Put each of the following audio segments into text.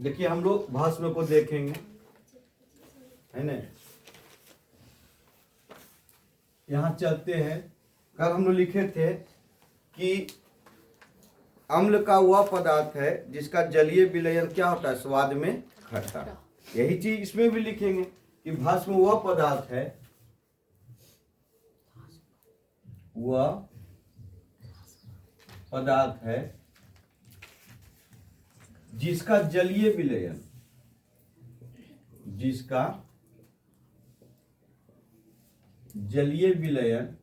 देखिए हम लोग भाष्म को देखेंगे, है ना। यहां चलते हैं। कल हम लोग लिखे थे कि अम्ल का वह पदार्थ है जिसका जलीय विलयन क्या होता है, स्वाद में खट्टा। यही चीज इसमें भी लिखेंगे कि भाष्म वह पदार्थ है, वह पदार्थ है जिसका जलीय विलयन, जिसका जलीय विलयन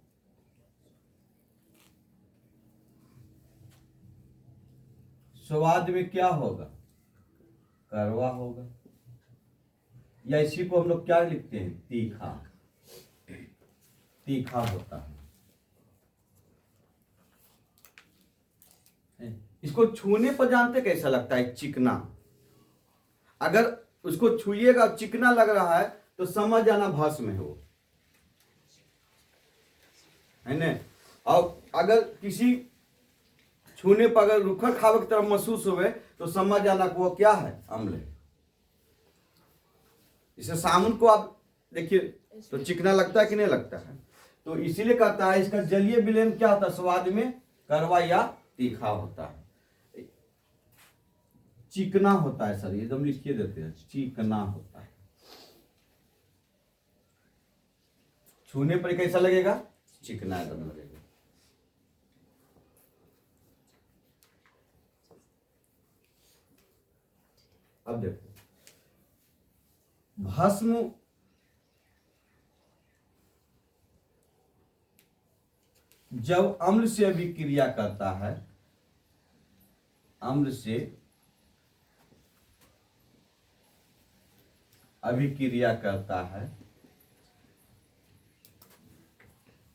स्वाद में क्या होगा, कड़वा होगा। या इसी को हम लोग क्या लिखते हैं, तीखा, तीखा होता है। इसको छूने पर जानते कैसा लगता है, चिकना। अगर उसको छूइएगा चिकना लग रहा है तो समझ जाना भाष्म में हो, है ना। और अगर किसी छूने पर अगर रुखर खावे की तरफ महसूस हुए तो समझ जाना कि वो क्या है, अम्ल है। इसे सामुन को आप देखिए तो चिकना लगता है कि नहीं लगता है। तो इसीलिए कहता है इसका जलीय विलयन क्या होता है, स्वाद में कड़वा या तीखा होता है, चिकना होता है। सर एकदम लिखिए देते हैं, चिकना होता है। छूने पर कैसा लगेगा, चिकना एकदम लगेगा। अब देखो भस्म जब अम्ल से अभिक्रिया करता है, अम्ल से अभिक्रिया करता है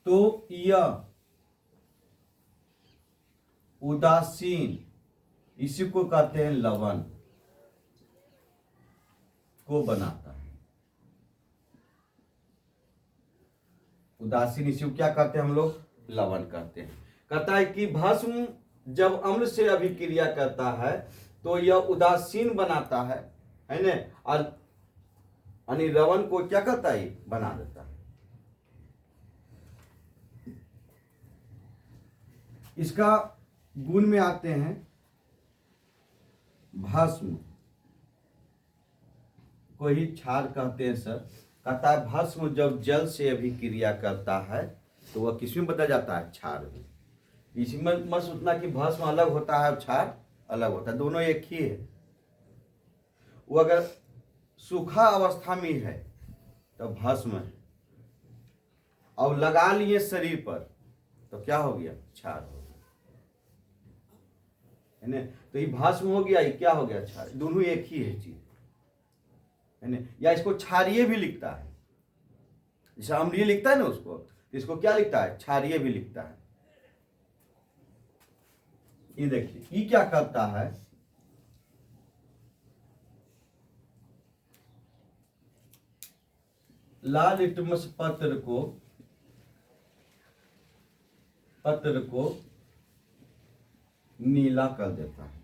तो यह उदासीन, इसी को कहते हैं लवण, को बनाता है। उदासीन इसी को क्या कहते हैं हम लोग, लवण कहते हैं। कहता है कि भस्म जब अम्ल से अभिक्रिया करता है तो यह उदासीन बनाता है ना। और यानी लवण को क्या करता है, बना देता है। इसका गुण में आते हैं, भस्म को ही क्षार कहते हैं सर। कहता है भस्म जब जल से अभिक्रिया करता है तो वह किसमें बदल जाता है, क्षार में। इसमें मत सोचना कि भस्म अलग होता है और क्षार अलग होता है, दोनों एक ही है। वो अगर सूखा अवस्था में है तो भस्म है, और लगा लिए शरीर पर तो क्या हो गया, क्षार हो गया, है ना। तो ये भस्म हो गया, ये क्या हो गया, क्षार। दोनों एक ही है चीज, है ना। या इसको क्षारीय भी लिखता है, जैसे अम्लीय लिखता है ना उसको, इसको क्या लिखता है, क्षारीय भी लिखता है। ये देखिए ये क्या करता है, लाल लिटमस पत्र को नीला कर देता है।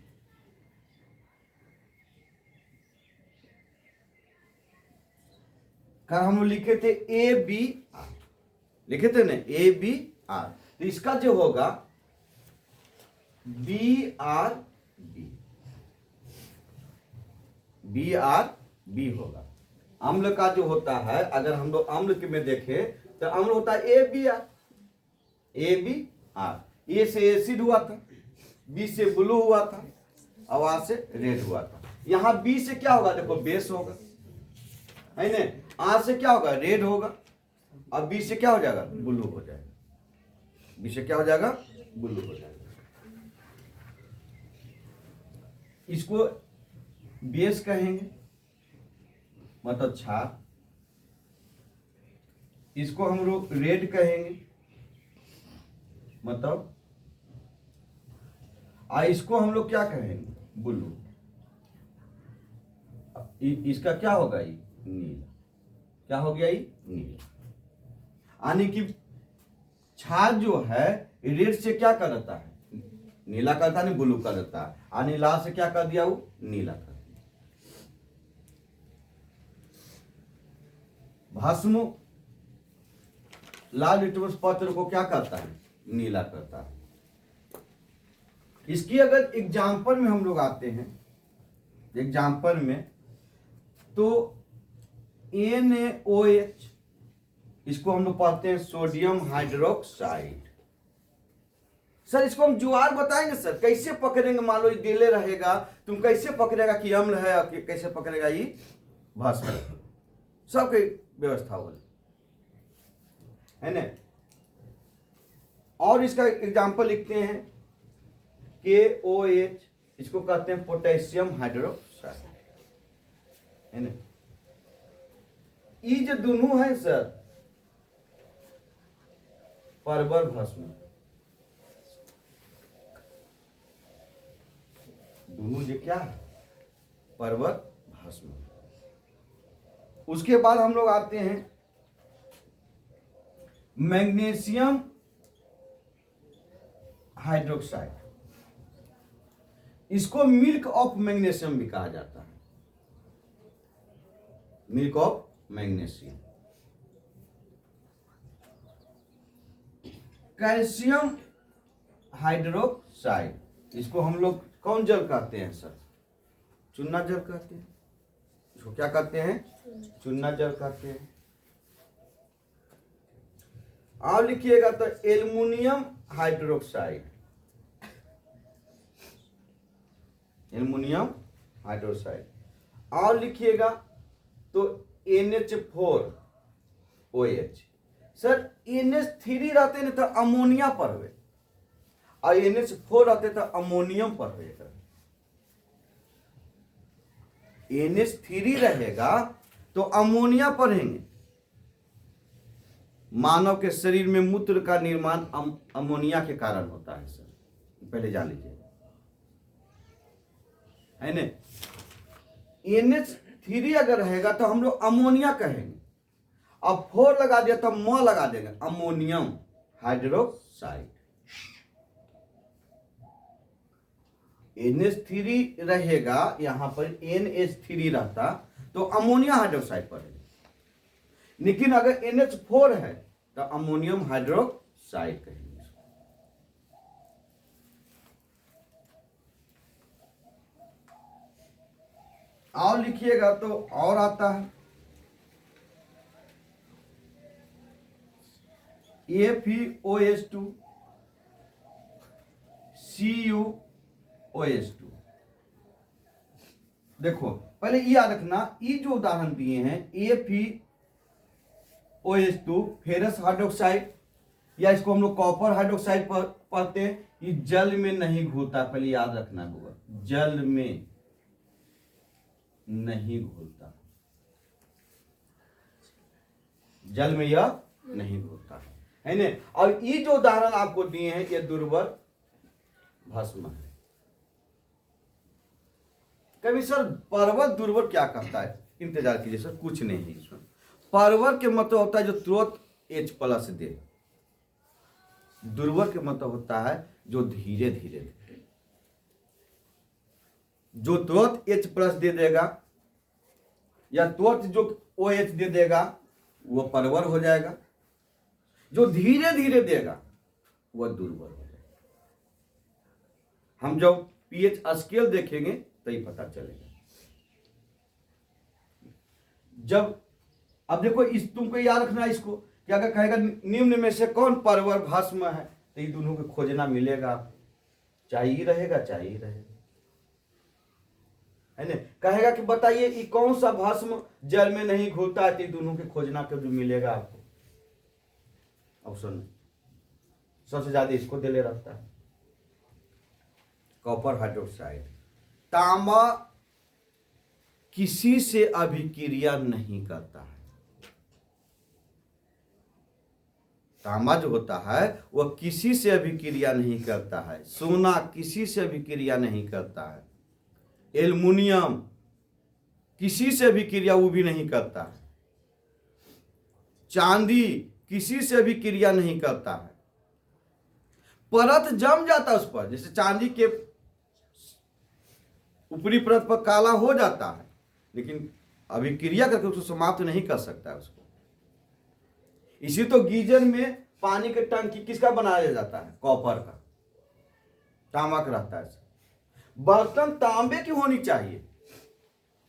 हम लिखे थे ABR, लिखे थे ना ABR, तो इसका जो होगा BRB होगा। अम्ल का जो होता है, अगर हम लोग अम्ल के में देखें तो अम्ल होता है ABR। A से एसिड हुआ था, B से ब्लू हुआ था, और A से रेड हुआ था। यहां B से क्या होगा, देखो बेस होगा, है ना। A से क्या होगा, रेड होगा, और B से क्या हो जाएगा, ब्लू हो जाएगा। B से क्या हो जाएगा, ब्लू हो जाएगा। इसको बेस कहेंगे, मतलब क्षार। इसको हम लोग रेड कहेंगे, मतलब, इसको हम लोग क्या कहेंगे, ब्लू। इसका क्या होगा, ये नीला। क्या हो गया, ये नीला। यानी कि क्षार जो है रेड से क्या कर देता है, नीला करता है, नहीं ब्लू कर देता है। लाल से क्या कर दिया, वो नीला कर दिया। भस्म लाल लिटमस पत्र को क्या करता है? नीला करता है। इसकी अगर एग्जाम्पल में हम लोग आते हैं, एग्जाम्पल में, तो NaOH, इसको हम लोग पढ़ते हैं सोडियम हाइड्रोक्साइड। सर इसको हम ज्वार बताएंगे सर, कैसे पकड़ेंगे? मान लो ये दिले रहेगा, तुम कैसे पकड़ेगा कि अम्ल है और कैसे पकड़ेगा ये भस्म है? सबकी व्यवस्था हो है ना। और इसका एग्जाम्पल लिखते हैं KOH, इसको कहते हैं पोटेशियम हाइड्रोक्साइड, है ना। ये जो दोनों है सर परवर भस्म, दोनों जो क्या है? परवर भस्म। उसके बाद हम लोग आते हैं मैग्नीशियम हाइड्रोक्साइड, इसको मिल्क ऑफ मैग्नीशियम भी कहा जाता है, milk of magnesium. Calcium hydroxide, इसको हम लोग कौन जल कहते हैं सर? चूना जल कहते हैं। इसको क्या कहते हैं? चूना जल कहते हैं। आप लिखिएगा तो एल्युमिनियम हाइड्रोक्साइड, एल्युमिनियम हाइड्रोक्साइड। और लिखिएगा तो NH4OH। सर NH3 रहते ना तो अमोनिया पर हुए, और NH4 रहते तो अमोनियम पर हुएगा। NH3 रहेगा तो अमोनिया पढ़ेंगे। मानव के शरीर में मूत्र का निर्माण अमोनिया के कारण होता है सर, पहले जान लीजिए, है ना। NH3 अगर रहेगा तो हम लोग अमोनिया कहेंगे, अब 4 लगा दिया तो म लगा देंगे, अमोनियम हाइड्रोक्साइड। NH3 रहेगा, यहां पर NH3 रहता तो अमोनिया हाइड्रोक्साइड पड़ेगा, लेकिन अगर NH4 है तो अमोनियम हाइड्रोक्साइड कहेंगे। और लिखिएगा तो और आता है FeOH2 CuOH2। देखो पहले ये याद रखना, ये जो उदाहरण दिए हैं FeOH2 फेरस हाइड्रोक्साइड, या इसको हम लोग कॉपर हाइड्रोक्साइड पढ़ते हैं, ये जल में नहीं घुलता, पहले याद रखना होगा, जल में नहीं घुलता, जल में यह नहीं घुलता है ना। और ये जो उदाहरण आपको दिए हैं ये दुर्बल भस्म है। कभी सर परवर दुर्बल क्या करता है? इंतजार कीजिए सर, कुछ नहीं है इसमें। परवर के मतलब होता है जो तुरंत H+ दे, दुर्बल के मतलब होता है जो धीरे धीरे दे। जो तुरंत H+ दे देगा या तुरंत जो OH दे देगा वो परवर हो जाएगा, जो धीरे धीरे देगा वह दुर्बल हो जाएगा। हम जब pH स्केल देखेंगे तभी पता चलेगा। जब अब देखो इस तुमको याद रखना इसको कि अगर कहेगा निम्न में से कौन परवर भस्म है तो ये दोनों को खोजना मिलेगा, चाहिए रहेगा, चाहिए रहेगा, है ना। कहेगा कि बताइए ये कौन सा भस्म जल में नहीं घुलता है, तो दोनों के खोजना के जो मिलेगा आपको ऑप्शन सबसे ज्यादा इसको दिले रहता है, कॉपर हाइड्रोक्साइड। तांबा किसी से अभिक्रिया नहीं करता है, तांबा जो होता है वह किसी से अभिक्रिया नहीं करता है। सोना किसी से अभिक्रिया नहीं करता है। एल्युमिनियम किसी से अभिक्रिया वो भी नहीं करता है। चांदी किसी से भी क्रिया नहीं करता है। परत जम जाता है उस पर, जैसे चांदी के ऊपरी परत पर काला हो जाता है, लेकिन अभी क्रिया करके उसको समाप्त नहीं कर सकता है उसको, इसी तो गीजर में पानी के टंकी किसका बनाया जाता है? कॉपर का, तांबा का रहता है। बर्तन तांबे की होनी चाहिए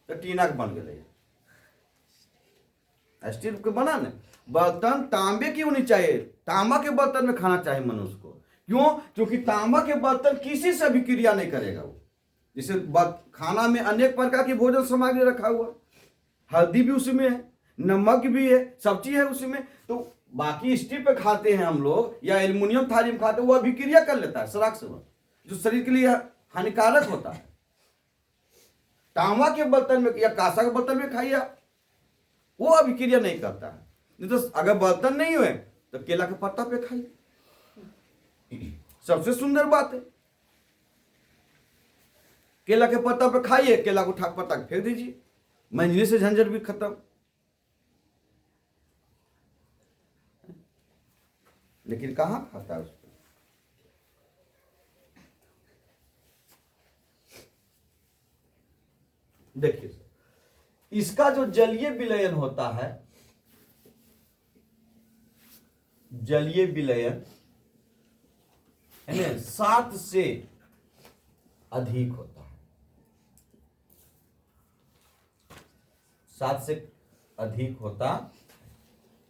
तो टीना के बन गए, स्टील के बना न। बर्तन तांबे की होनी चाहिए, तांबा के बर्तन में खाना चाहिए मनुष्य को। क्यों? क्योंकि तांबा के बर्तन किसी से भी क्रिया नहीं करेगा वो। जैसे खाना में अनेक प्रकार की भोजन सामग्री रखा हुआ, हल्दी भी उसी में है, नमक भी है, सब चीज है उसी में। तो बाकी स्टील पे खाते हैं हम लोग या एल्युमिनियम थाली में खाते हैं, वो अभिक्रिया कर लेता है सराख से, जो शरीर के लिए हानिकारक होता है। तांबा के बर्तन में या कांसा के बर्तन में खाइए, वो अभिक्रिया नहीं करता है। नहीं तो अगर बर्तन नहीं हुए तो केला के पत्ता पे खाइए, सबसे सुंदर बात है। केला के पत्ता पे खाइए, केला को उठा पत्ता फेंक दीजिए, मंजरी से झंझट भी खत्म। लेकिन कहां खाता है उसको? देखिए, इसका जो जलीय विलयन होता है, जलीय विलयन है ना, 7 से अधिक होता है। 7 से अधिक होता,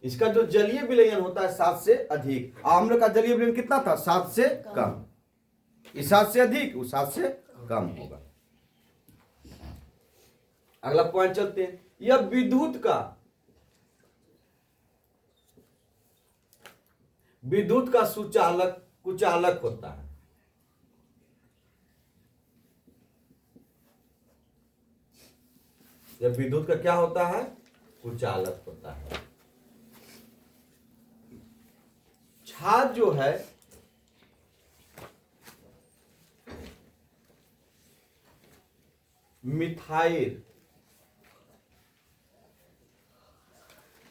इसका जो जलीय विलयन होता है 7 से अधिक। आम्ल का जलीय विलयन कितना था? 7 से कम। इस 7 से अधिक, वो 7 से कम होगा। अगला पॉइंट चलते हैं। यह विद्युत का सुचालक कुचालक होता है। यह विद्युत का क्या होता है? कुचालक होता है। छाछ जो है मिथाइल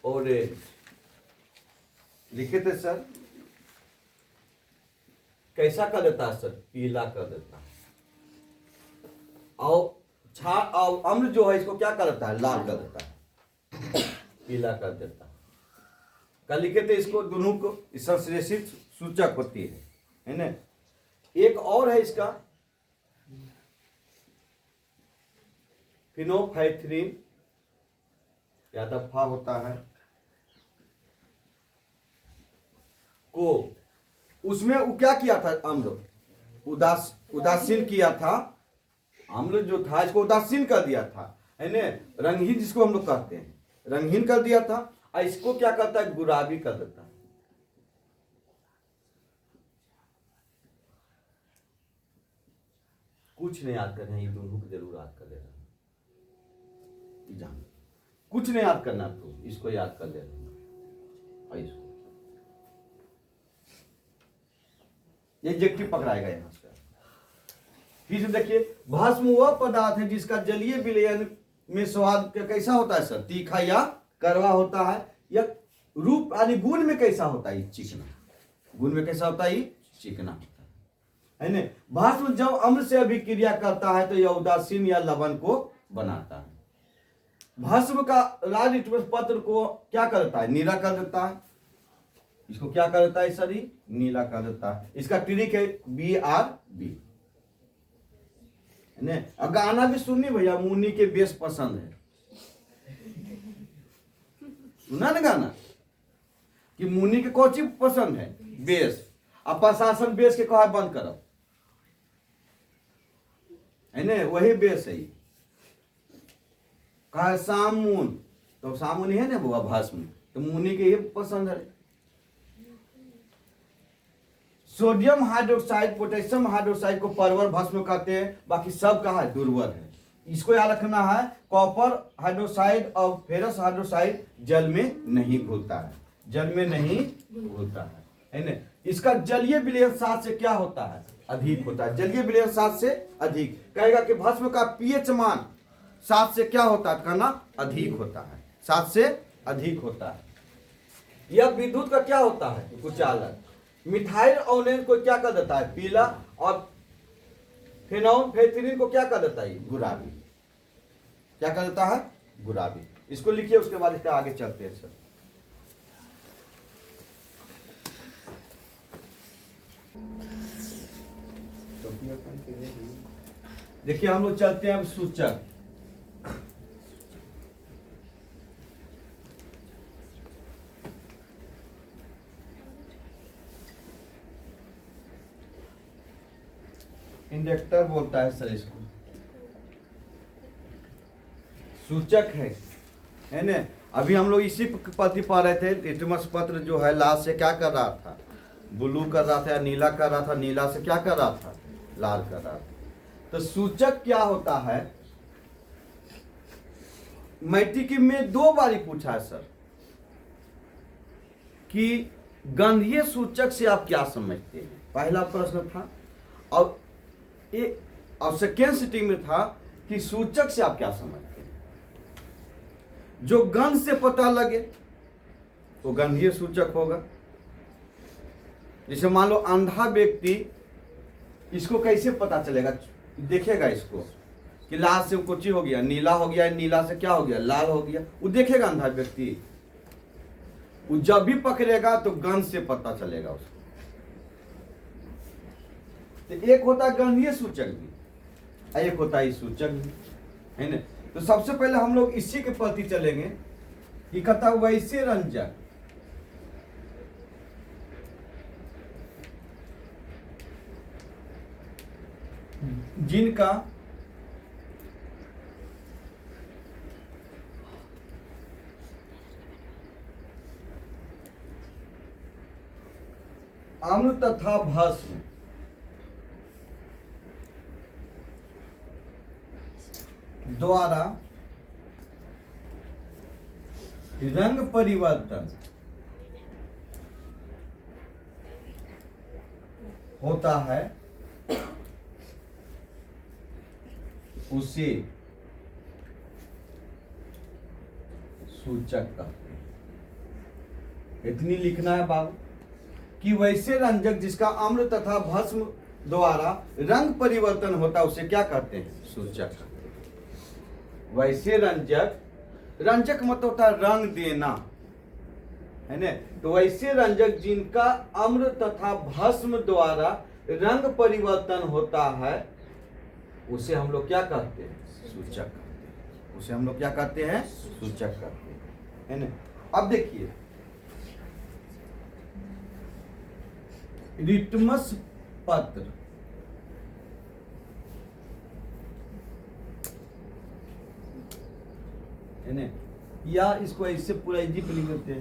ऑरेंज लिखे थे सर, कैसा कर देता है सर? पीला कर देता है। और अम्ल जो है इसको क्या कर देता है? लाल कर देता है, पीला कर देता है। कल लिखे थे इसको, दोनों को संश्लेषित सूचक होती है ना। एक और है इसका फिनोल्फथालीन, या दफा होता है को, उसमें वो क्या किया था? अम्ल उदासीन किया था। अम्ल जो था इसको उदासीन कर दिया था, है ना, रंगहीन जिसको हम लोग कहते हैं, रंगहीन कर दिया था। और इसको क्या करता है? गुलाबी कर देता है। कुछ नहीं याद करना, ये दोनों को जरूर याद कर लेना। कुछ नहीं याद करना, तो इसको याद कर लेना। और इसको ये एडजेक्टिव पकड़ाएगा यहां से। फिर से देखिए, भस्म वह पदार्थ है जिसका जलीय विलयन में स्वाद कैसा होता है सर? तीखा या कड़वा होता है, या रूप यानी गुण में कैसा होता है? चिकना। गुण में कैसा होता है? चिकना होता है ना। भस्म जब अम्ल से अभिक्रिया करता है तो यह उदासीन या लवण को बनाता है। भस्म का लाल लिटमस पत्र को क्या करता है? नीला कर देता है। इसको क्या कर देता है सर? नीला कर देता है। इसका ट्रिक है BRB। गाना भी सुननी भैया, मुन्नी के बेस पसंद है। सुना ना गाना कि मुन्नी के कौन चीज पसंद है? बेस। अब प्रशासन बेस के कहा बंद करो, है ना, वही बेस है। कहा सामुन, तो सामुन है ना बुआ भस्म, तो मुन्नी के ये पसंद है। सोडियम हाइड्रोक्साइड, पोटेशियम हाइड्रोक्साइड को परवर भस्म कहते हैं। बाकी सब कहा है? दुर्वर है। इसको याद रखना है। कॉपर हाइड्रोक्साइड और फेरस हाइड्रोक्साइड जल में नहीं घुलता है, जल में नहीं घुलता है ना। इसका जलीय विलयन 7 से क्या होता है? अधिक होता है। जलीय विलयन 7 से अधिक। कहेगा कि भस्म का पीएच मान 7 से क्या होता है? कहना अधिक होता है, 7 से अधिक होता है। यह विद्युत का क्या होता है? कुचालक। मिथाइल ऑरेंज को क्या कर देता है? पीला। और फिनोल्फथालीन को क्या कर देता है? गुलाबी। क्या कर देता है? गुलाबी। इसको लिखिए, उसके बाद इसका आगे चलते हैं सर। देखिए हम लोग चलते हैं अब सूचक। इंडक्टर बोलता है सर इसको, सूचक है ना। अभी हम लोग इसी पति पा रहे थे, लिटमस पत्र जो है लाल से क्या कर रहा था, ब्लू कर रहा था या नीला कर रहा था, नीला से क्या कर रहा था, लाल कर रहा था। तो सूचक क्या होता है, मैट्रिक में 2 बार पूछा है सर कि गंधीय सूचक से आप क्या समझते हैं, पहला प्रश्न था। और सेकेंड सिटिंग में था कि सूचक से आप क्या समझते हैं। जो गंध से पता लगे वो गंधीय सूचक होगा। जैसे मान लो अंधा व्यक्ति, इसको कैसे पता चलेगा, देखेगा इसको कि लाल से कुछ हो गया, नीला हो गया, नीला से क्या हो गया, लाल हो गया, वो देखेगा अंधा व्यक्ति। वो जब भी पकड़ेगा तो गंध से पता चलेगा उसको। तो एक होता है गंधीय सूचक भी, एक होता है सूचक भी, है ना। तो सबसे पहले हम लोग इसी के प्रति चलेंगे कि कहता वैसे रंजक जिनका अम्ल तथा भस्म द्वारा रंग परिवर्तन होता है, उसे सूचक कहते हैं। इतनी लिखना है बाबू कि वैसे रंजक जिसका अम्ल तथा भस्म द्वारा रंग परिवर्तन होता है उसे क्या कहते हैं, सूचक कहते हैं। वैसे रंजक, रंजक मतलब होता है रंग देना, है ना। तो वैसे रंजक जिनका अम्ल तथा भस्म द्वारा रंग परिवर्तन होता है उसे हम लोग क्या कहते हैं, सूचक कहते हैं। उसे हम लोग क्या कहते हैं, सूचक कहते हैं, है ना। अब देखिए लिटमस पत्र, है ना, या इसको ऐसे पूरा इजी पे लिख देते हैं,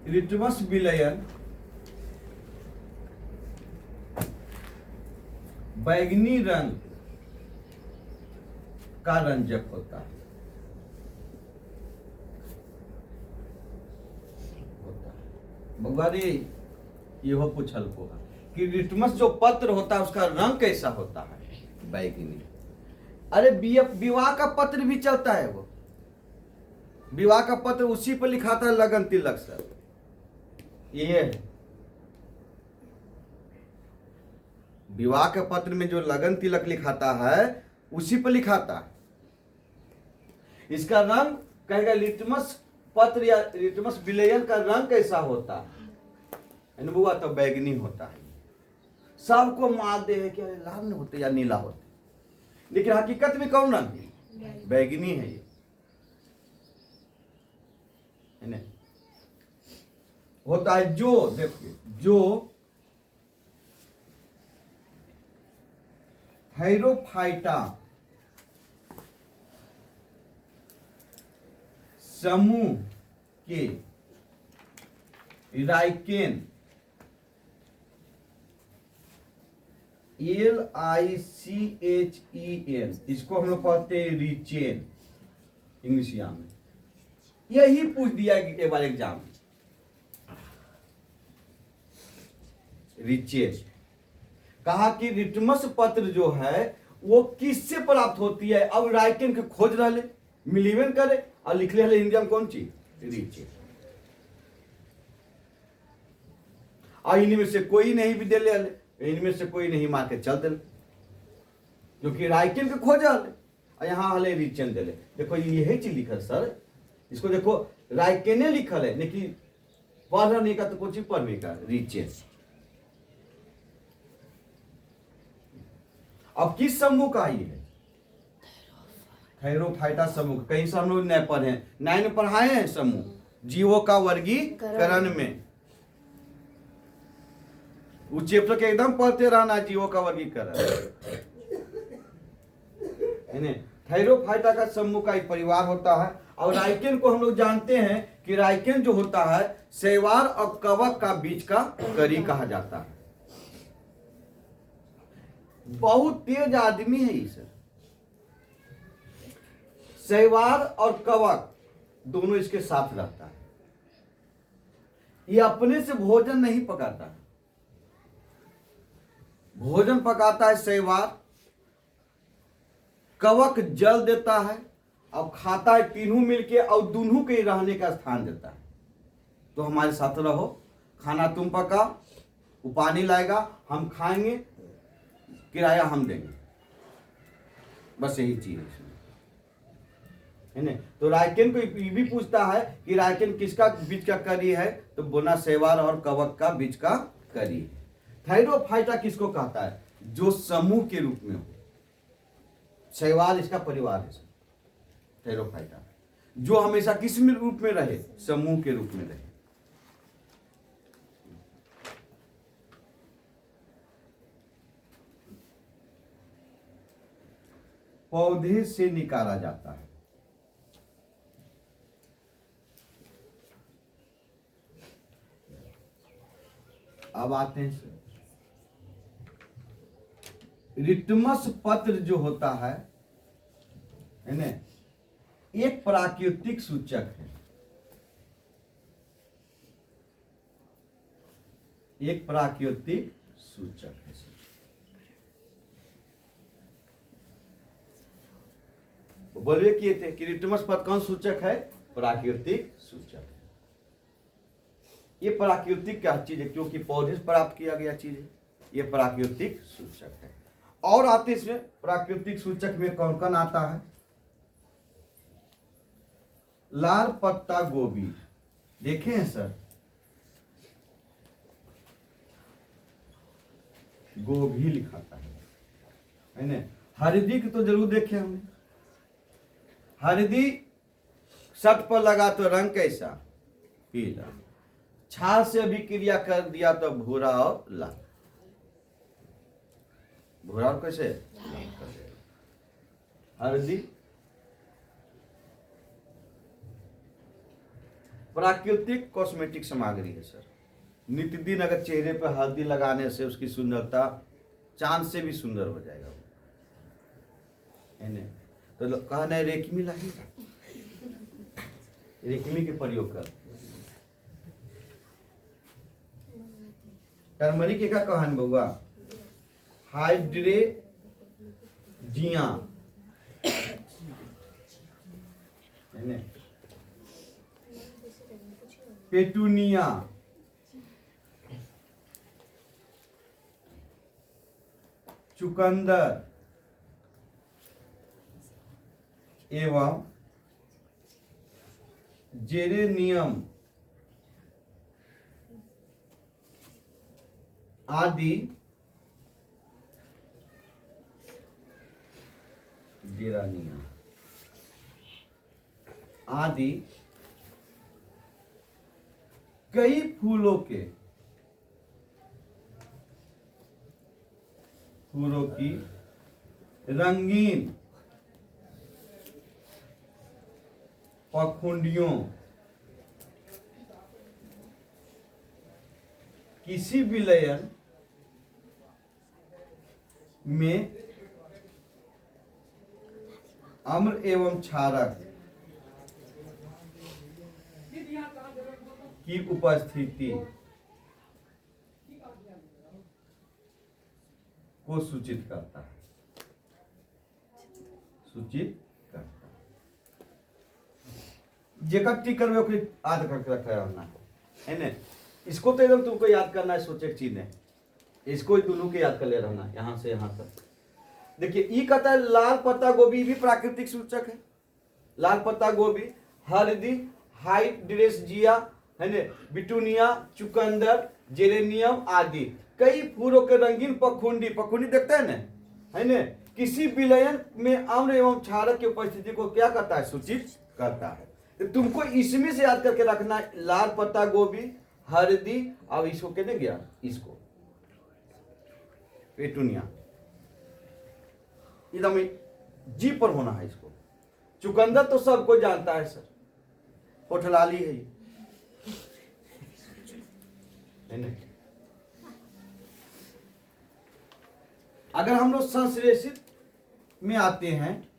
लिटमस विलयन बैगनी रंग का रंजक होता है, भगवानी ये हो पूछल को कि लिटमस जो पत्र होता है उसका रंग कैसा होता है, बैगनी। अरे विवाह का पत्र भी चलता है, वो विवाह का पत्र उसी पर लिखाता है लगन तिलक सर, ये है विवाह के पत्र में जो लगन तिलक लिखाता है उसी पर लिखाता है। इसका रंग कहेगा लिटमस पत्र या लिटमस विलयन का रंग कैसा होता है, बुआ तो बैगनी होता है। सबको मार दे है कि लाल नहीं होते या नीला होते, लेकिन हकीकत में कौन रंग है, बैगनी है ये, है ना। होता है जो, देखिए जो हैरोफाइटा समूह के राइकेन LICHEN, इसको हम लोग पढ़ते हैं रिचेन इंग्लिश में, यही पूछ दिया एक बार एग्जाम में, रिचेन। कहा कि लिटमस पत्र जो है वो किससे प्राप्त होती है। अब राइकेन के खोज रहे, मिलीवन करे और लिख रहे हिंदी में कौन चीज, रिचेन। और इनमें से कोई नहीं भी दे ले, इनमें से कोई नहीं मार के चल दे, क्योंकि राइकेन के खोज रहे और यहाँ हले रिचेन दे ले। देखो यही चीज लिखल सर, इसको देखो राइकेने लिखल है, लेकिन पढ़ने का तो कुछ पढ़ने का रिचेन। अब किस समूह का ये है? थैरोफाइटा समूह। कहीं से हम लोग नए पढ़े, 9 में पढ़ाए हैं समूह जीवों का वर्गीकरण में। वो चैप्टर के एकदम पढ़ते रहना, जीवों का वर्गीकरण। थैरोफाइटा का समूह का एक परिवार होता है। और राइकेन को हम लोग जानते हैं कि राइकेन जो होता है शैवाल और कवक का बीच का कड़ी कहा जाता है। बहुत तेज आदमी है ये सर। शैवाल और कवक दोनों इसके साथ रहता है। ये अपने से भोजन नहीं पकाता है, भोजन पकाता है शैवाल, कवक जल देता है, अब खाता है तीनों मिलके और दोनों के रहने का स्थान देता है। तो हमारे साथ रहो, खाना तुम पकाओ, वो पानी लाएगा, हम खाएंगे, किराया हम देंगे, बस यही चीज है इसमें। तो राइकेन को ये भी पूछता है कि राइकेन किसका बीच का कड़ी है, तो बोना शैवाल और कवक का बीच का कड़ी है। थैरोफाइटा किसको कहता है? जो समूह के रूप में हो। शैवाल इसका परिवार है थैरोफाइटा, जो हमेशा किस में रूप में रहे? समूह के रूप में रहे। पौधे से निकाला जाता है। अब आते हैं लिटमस पत्र जो होता है ना, एक प्राकृतिक सूचक है। एक प्राकृतिक सूचक है। बोलिए कि लिटमस पत्र कौन सूचक है? प्राकृतिक सूचक है। ये प्राकृतिक क्या चीज है? क्योंकि पौधे से प्राप्त किया गया चीज है, ये प्राकृतिक सूचक है। और आते इसमें प्राकृतिक सूचक में कौन कौन आता है? लाल पत्ता गोभी देखे हैं सर? गोभी लिखाता है ना। हल्दी की तो जरूर देखे हमने। हल्दी शर्ट पर लगा तो रंग कैसा? पीला। छाल से अभिक्रिया कर दिया तो भूरा और लाल। भूरा और कैसे? हल्दी प्राकृतिक कॉस्मेटिक सामग्री है सर। नित्य दिन अगर चेहरे पर हल्दी लगाने से उसकी सुंदरता चांद से भी सुंदर हो जाएगा। तो कहना रेकमी लगेगा, रेकमी के प्रयोग कर। टर्मरिक का कहानी बउआ हाइड्रेजिया पेटूनिया, चुकंदर एवं जेरेनियम आदि जेरानिया आदि कई फूलों की रंगीन पखुंडियों किसी विलयन में अम्ल एवं क्षारक की उपस्थिति को सूचित करता है। जेकर टिकर में याद करके रखा है ना। इसको तो एकदम तुमको याद करना है, सोचे चीज है। इसको ही दोनों के याद कर ले रहना, यहां से यहां तक। देखिए ये कहता है लाल पत्ता गोभी भी प्राकृतिक सूचक है। लाल पत्ता गोभी, हल्दी, हाइड्रेजिया है ना, बिटूनिया, चुकंदर, जेरेनियम आदि कई फूलों के रंगीन पखुंडी, पखुंडी देखते हैं ना, है न, किसी विलयन में अम्ल एवं क्षारक की उपस्थिति को क्या करता है, सूचित करता है। तो तुमको इसमें से याद करके रखना, लाल पत्ता गोभी, हल्दी, और इसको कहने गया, इसको पेटुनिया, एकदम जी पर होना है इसको। चुकंदर तो सबको जानता है सर, होठलाली है नहीं। अगर हम लोग संश्लेषित में आते हैं,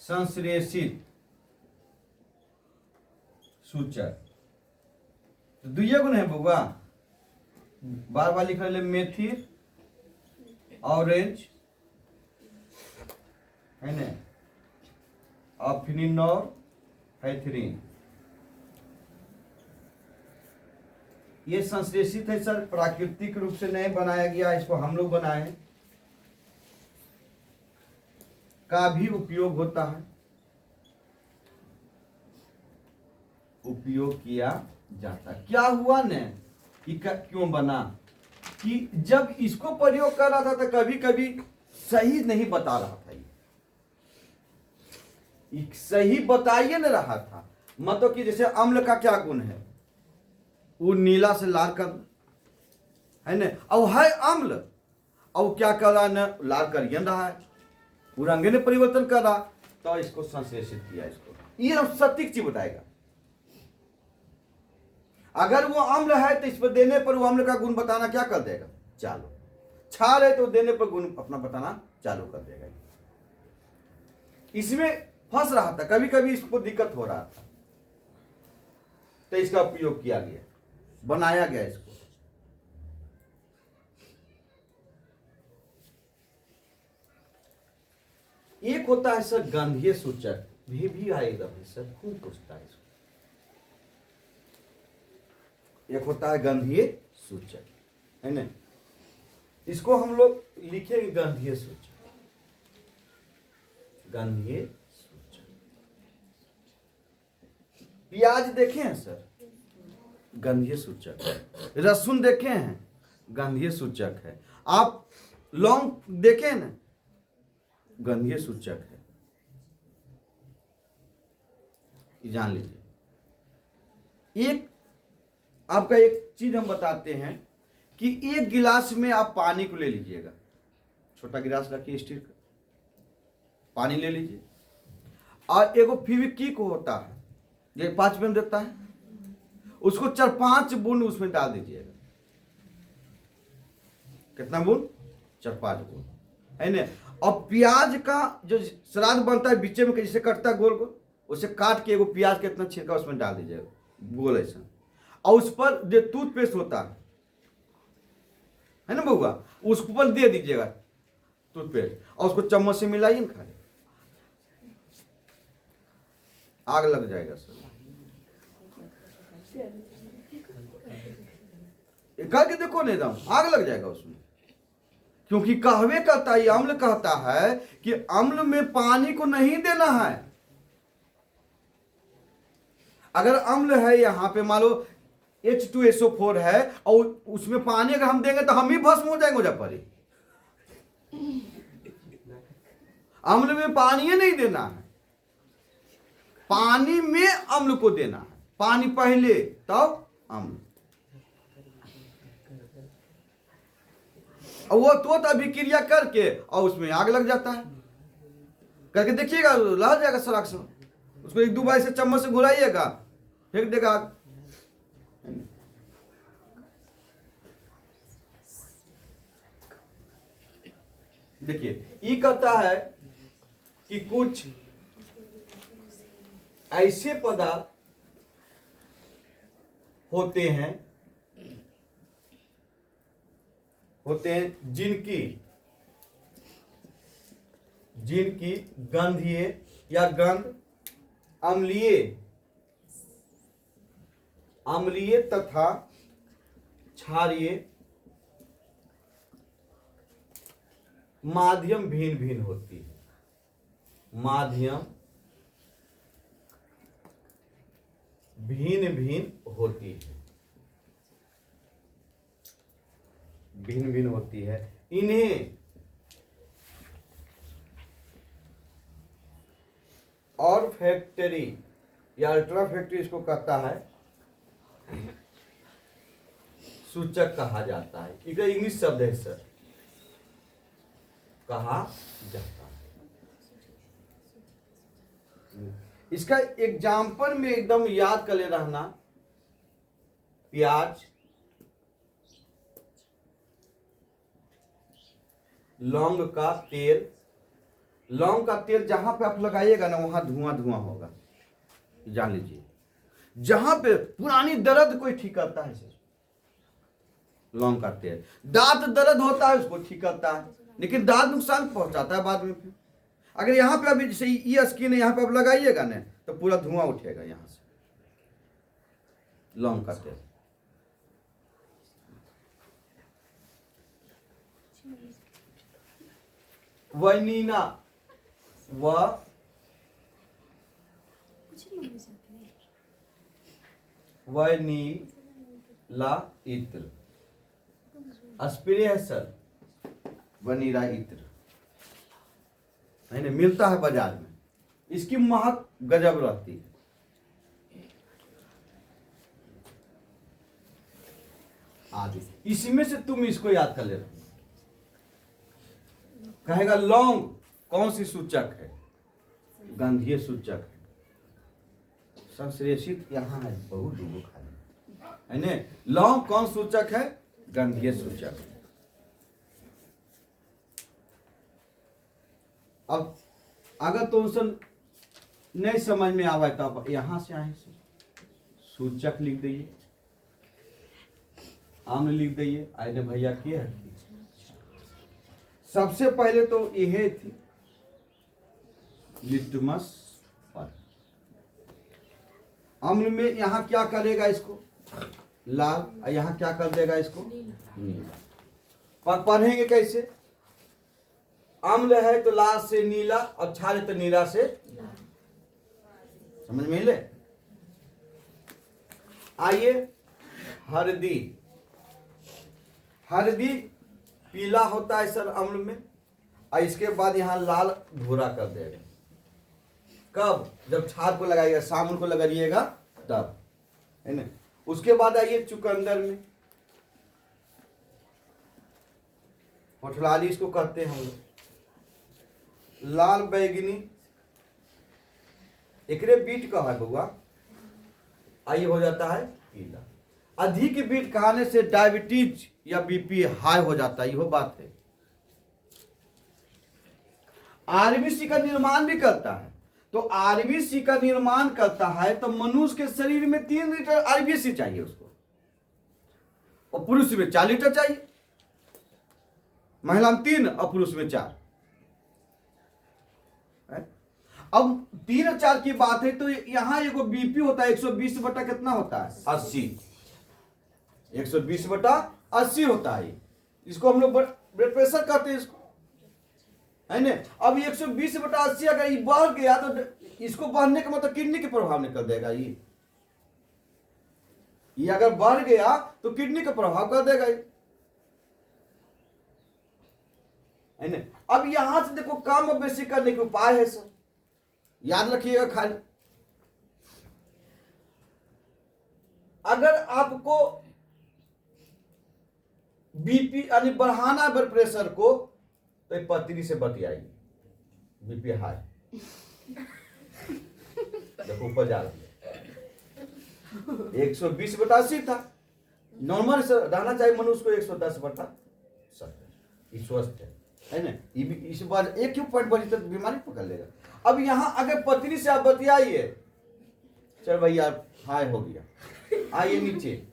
संश्लेषित सूचक तो दुइये गुण है बउआ, बार बार लिख रहे, मेथी, ऑरेंज है ना, और फिनिनॉल, हाइथरीन, ये संश्लेषित है सर, प्राकृतिक रूप से नहीं बनाया गया, इसको हम लोग बनाए का भी उपयोग होता है, उपयोग किया जाता है। क्या हुआ न कि क्यों बना, कि जब इसको प्रयोग कर रहा था तो कभी कभी सही नहीं बता रहा था, ये सही बताइए न रहा था। मतलब कि जैसे अम्ल का क्या गुण है, वो नीला से लाल कर है न, और है अम्ल, और क्या कर रहा है न, लाल कर रहा है, वो रंगे ने परिवर्तन कर रहा, तो इसको संश्लेषित किया, इसको ये सटीक चीज बताएगा। अगर वो अम्ल है तो इस पर देने पर वो अम्ल का गुण बताना क्या कर देगा, चालू। क्षार है तो देने पर गुण अपना बताना चालू कर देगा। इसमें फंस रहा था, कभी कभी इसको दिक्कत हो रहा था, तो इसका उपयोग किया गया, बनाया गया इसको। एक होता है सर गंधीय सूचक, भी आएगा सर, खूब पूछता है इसको। एक होता है गंधीय सूचक, है ना, इसको हम लोग लिखेंगे गंधीय सूचक, गंधीय सूचक। प्याज देखे हैं सर, गंधीय सूचक है। लहसुन देखे हैं, गंधीय सूचक है। आप लौंग देखे हैं ना, गंधीय सूचक है, जान लीजिए। एक आपका एक चीज हम बताते हैं कि एक गिलास में आप पानी को ले लीजिएगा, छोटा गिलास रखिए स्टील का, पानी ले लीजिए, और एगो फेविक्विक होता है, ये 5 में देता है, उसको 4-5 बूंद उसमें डाल दीजिएगा। कितना बूंद, 4-5 बूंद, है ना। और प्याज का जो सलाद बनता है, बीच में जैसे कटता है गोल गोल, उसे काट के एगो प्याज का इतना छिलका उसमें डाल दीजिएगा, गोल ऐसा, और उस पर जो टूथपेस्ट होता है ना बउआ, उस पर दे दीजिएगा टूथपेस्ट, और उसको चम्मच से मिलाइए ना, खा आग लग जाएगा सर। करके देखो नहीं, दम आग लग जाएगा उसमें, क्योंकि कहवे कहता है, अम्ल कहता है कि अम्ल में पानी को नहीं देना है। अगर अम्ल है यहां पे मान लो H2SO4 है, और उसमें पानी अगर हम देंगे तो हम ही भस्म हो जाएंगे जब पर। अम्ल में पानी ही नहीं देना है, पानी में अम्ल को देना है, पानी पहले तब अम्ल। और वो तो अभिक्रिया करके और उसमें आग लग जाता है। करके देखिएगा, लह जाएगा सराख से, उसको 1-2 बार से चम्मच से घुराइएगा, फेंक देगा आग। देखिए ये कहता है कि कुछ ऐसे पदार्थ होते हैं जिनकी गंधीय या गंध अम्लीय तथा क्षारीय माध्यम भिन्न भिन्न होती है, माध्यम भिन्न भिन्न होती है। भिन्न भिन्न होती है। इन्हें और फैक्टरी या अल्ट्रा फैक्टरी इसको कहता है, सूचक कहा जाता है। इसका इंग्लिश शब्द है सर, कहा जाता है। इसका एग्जाम्पल में एकदम याद कर ले रहना, प्याज, लौंग का तेल। लौंग का तेल जहां पे आप लगाइएगा ना वहां धुआं धुआं होगा, जान लीजिए। जहां पे पुरानी दर्द कोई ठीक करता है सर, लौंग का तेल। दांत दर्द होता है उसको ठीक करता है, लेकिन दांत नुकसान पहुंचाता है बाद में। फिर अगर यहाँ पे अभी जैसे ये स्किन है, यहाँ पे आप लगाइएगा ना तो पूरा धुआं उठेगा यहाँ से, लौंग का तेल। वनीना वनीला इत्र, स्प्रे है सर, वनीला इत्र है ना, मिलता है बाजार में। इसकी महक गजब रहती है। आदि इसमें से तुम इसको याद कर ले रहे, कहेगा लौंग कौन सी सूचक है? गंधीय सूचक है। संश्लेषित यहाँ है, बहुत दूर खाली है ने। लौंग कौन सूचक है? गंधीय सूचक। अब अगर तुमसे नहीं समझ में आवा तो आप यहां से आए सूचक लिख दइए, आम लिख दइए। आइने भैया क्या है, सबसे पहले तो यह थी लिटमस पर। अम्ल में यहां क्या करेगा इसको? लाल, और यहां क्या कर देगा इसको? नीला। पर पढ़ेंगे कैसे? अम्ल है तो लाल से नीला, और क्षार है तो नीला से, समझ में ले। आइए हल्दी। हल्दी पीला होता है सर अम्ल में, और इसके बाद यहां लाल भूरा कर देगा। कब? जब क्षार को लगाइएगा, साबुन को लगाइएगा तब, है ना। उसके बाद आइए चुकंदर में, होठलाली इसको कहते हैं हम लोग। लाल बैगनी, एकरे बीट का है बउआ, आइए हो जाता है पीला। अधिक बीट खाने से डायबिटीज या बीपी हाई हो जाता है, यह बात है। आरबीसी का निर्माण भी करता है, तो आरबीसी का निर्माण करता है तो मनुष्य के शरीर में 3 लीटर आरबीसी चाहिए उसको, और पुरुष में 4 लीटर चाहिए। महिला में 3 और पुरुष में 4। अब 3 और 4 की बात है तो यहां एगो बीपी होता है 120 बटा कितना होता है? 80। 120 बटा 80 होता है। इसको हम लोग ब्लड प्रेशर कहते हैं इसको, है ना। अब 120 बटा 80 अगर ये बढ़ गया तो इसको बढ़ने का मतलब किडनी के प्रभाव निकल देगा। ये अगर बढ़ गया तो किडनी का प्रभाव कर देगा ये, है ना। अब यहां से देखो काम और बेसी करने के उपाय है सर, याद रखिएगा खाली। अगर आपको बीपी यानी बढ़ाना ब्लड प्रेशर को, तो एक पत्नी से बतियाइए, बीपी हाई। देखो ऊपर जा रहा है, 120 बटा 80 था। नॉर्मल से रहना चाहिए मनुष्य को 110 बटा 70। स्वस्थ है ना। इस बार एक ही पॉइंट बची तो बीमारी पकड़ लेगा। अब यहां अगर पत्नी से आप बतियाइए, चल भैया हाई हो गया, आइए नीचे।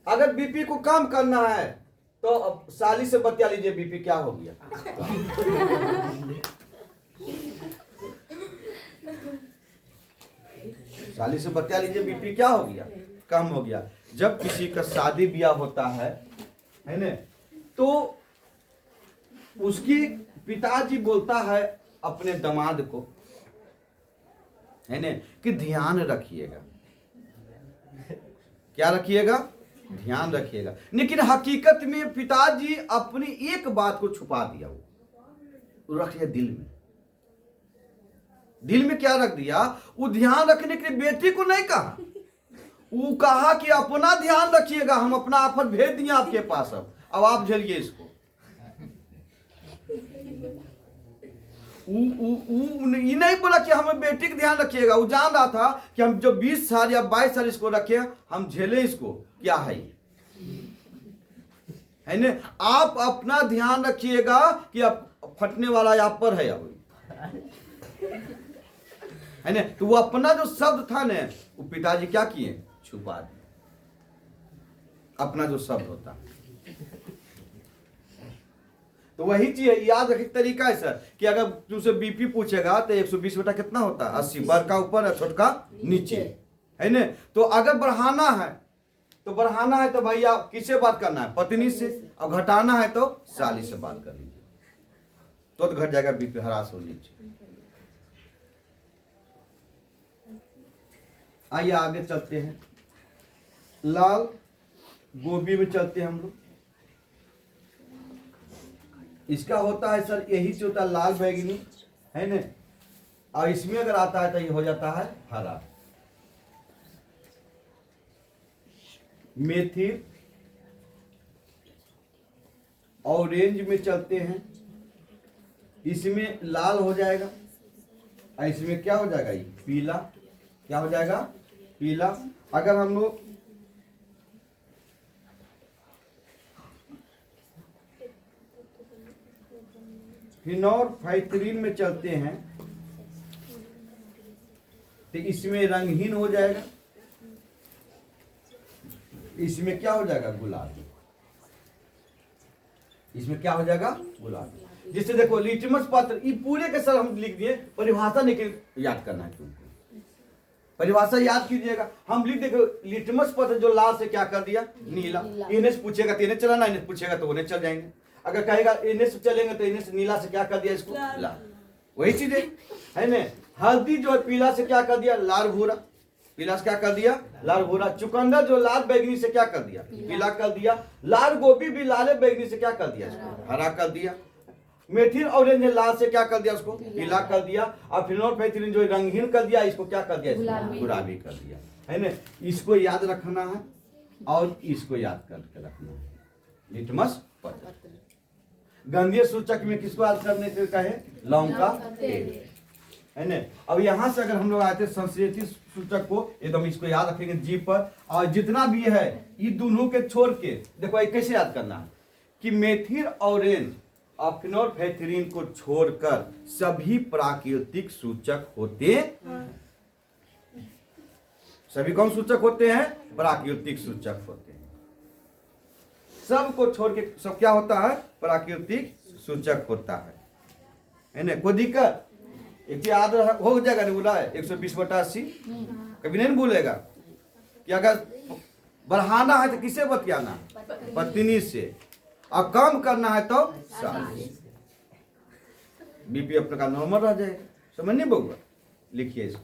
अगर बीपी को कम करना है तो अब साली से बतिया लीजिए, बीपी क्या हो गया। साली से बतिया लीजिए, बीपी क्या हो गया, कम हो गया। जब किसी का शादी ब्याह होता है ना, तो उसकी पिताजी बोलता है अपने दामाद को, है ना, कि ध्यान रखिएगा। क्या रखिएगा? ध्यान रखिएगा। लेकिन हकीकत में पिताजी अपनी एक बात को छुपा दिया, वो रख दिया दिल में। दिल में क्या रख दिया? वो ध्यान रखने के लिए बेटी को नहीं कहा, वो कहा कि अपना ध्यान रखिएगा, हम अपना आफत भेज दिए आपके पास, अब आप झेलिए इसको। ये नहीं बोला कि हमें बेटी का ध्यान रखिएगा, वो जान रहा था कि हम जो 20 साल या 22 साल इसको रखे, हम झेले इसको, क्या है ना। आप अपना ध्यान रखिएगा कि अब फटने वाला आप पर है ना। तो वो अपना जो शब्द था ना, वो पिताजी क्या किए? छुपा दिए अपना जो शब्द होता। तो वही चीज याद रखने तरीका है सर, कि अगर तुमसे बीपी पूछेगा तो 120 बटा कितना होता है? 80। बड़ का ऊपर है, छोट का नीचे, है ना। तो अगर बढ़ाना है तो भैया किससे बात करना है? पत्नी से। और घटाना है तो साली से बात कर लीजिए, तो घट जाएगा बीपी, हरास हो लीजिए। आइए आगे चलते हैं, लाल गोभी में चलते हैं हम लोग। इसका होता है सर, यही से होता है लाल बैगनी, है ना। और इसमें अगर आता है तो ये हो जाता है हरा। मेथी ऑरेंज में चलते हैं, इसमें लाल हो जाएगा और इसमें क्या हो जाएगा? ये पीला। क्या हो जाएगा? पीला। अगर हम लोग फिनोरफाइथ्रीन में चलते हैं तो इसमें रंगहीन हो जाएगा, इसमें क्या हो जाएगा? गुलाबी। इसमें क्या हो जाएगा? गुलाबी। जिससे देखो लिटमस पत्र, ये पूरे के सर हम लिख दिए, परिभाषा नहीं याद करना है तुमको, परिभाषा याद कीजिएगा। हम लिख देखो लिटमस पत्र जो लाल से क्या कर दिया? नीला। इन्हें से पूछेगा तो इन्हें चलाना, इन्हें पूछेगा तो उन्हें चल जाएंगे। अगर कहेगा इन्हें से चलेंगे तो इन्हें से नीला से क्या कर दिया? इसको लाल। वही चीज है ना। हल्दी जो है पीला से क्या कर दिया? लाल भूरा। पीला से क्या कर दिया? लाल भूरा। चुकंदर जो लाल बैगनी से क्या कर दिया? पीला कर दिया। लाल गोभी भी लाल बैगनी से क्या कर दिया? इसको हरा कर दिया। मेथी ऑरेंज लाल से क्या कर दिया? उसको पीला कर दिया। और फिनोरफाइथ्रीन जो रंगहीन कर दिया, इसको क्या कर दिया? गुलाबी कर दिया, है ना। इसको याद रखना है और इसको याद करके रखना है, लिटमस पत्र। गंधीय सूचक में किसको याद करने के कहे? लौंग का तेल, है ना। अब यहाँ से अगर हम लोग आते हैं संश्लेषित सूचक को, एकदम इसको याद रखेंगे जीभ पर। और जितना भी है ये दोनों के छोड़ के देखो, कैसे याद करना है कि मेथी ऑरेंज और फिनोरफाइथ्रीन को छोड़कर सभी प्राकृतिक सूचक होते हैं। सभी कौन सूचक होते हैं? प्राकृतिक सूचक होते हैं। सब को छोड़ के सब क्या होता है? प्राकृतिक सूचक होता है ना। कोई दिक्कत? एक याद हो जाएगा, नहीं बोला है 120/80, कभी नहीं भूलेगा कि अगर बढ़ाना है तो किसे बतियाना? पत्नी से। और कम करना है तो साली। बीपी अपने का नॉर्मल रह जाएगा। समझ नहीं बउआ? लिखिए इसको।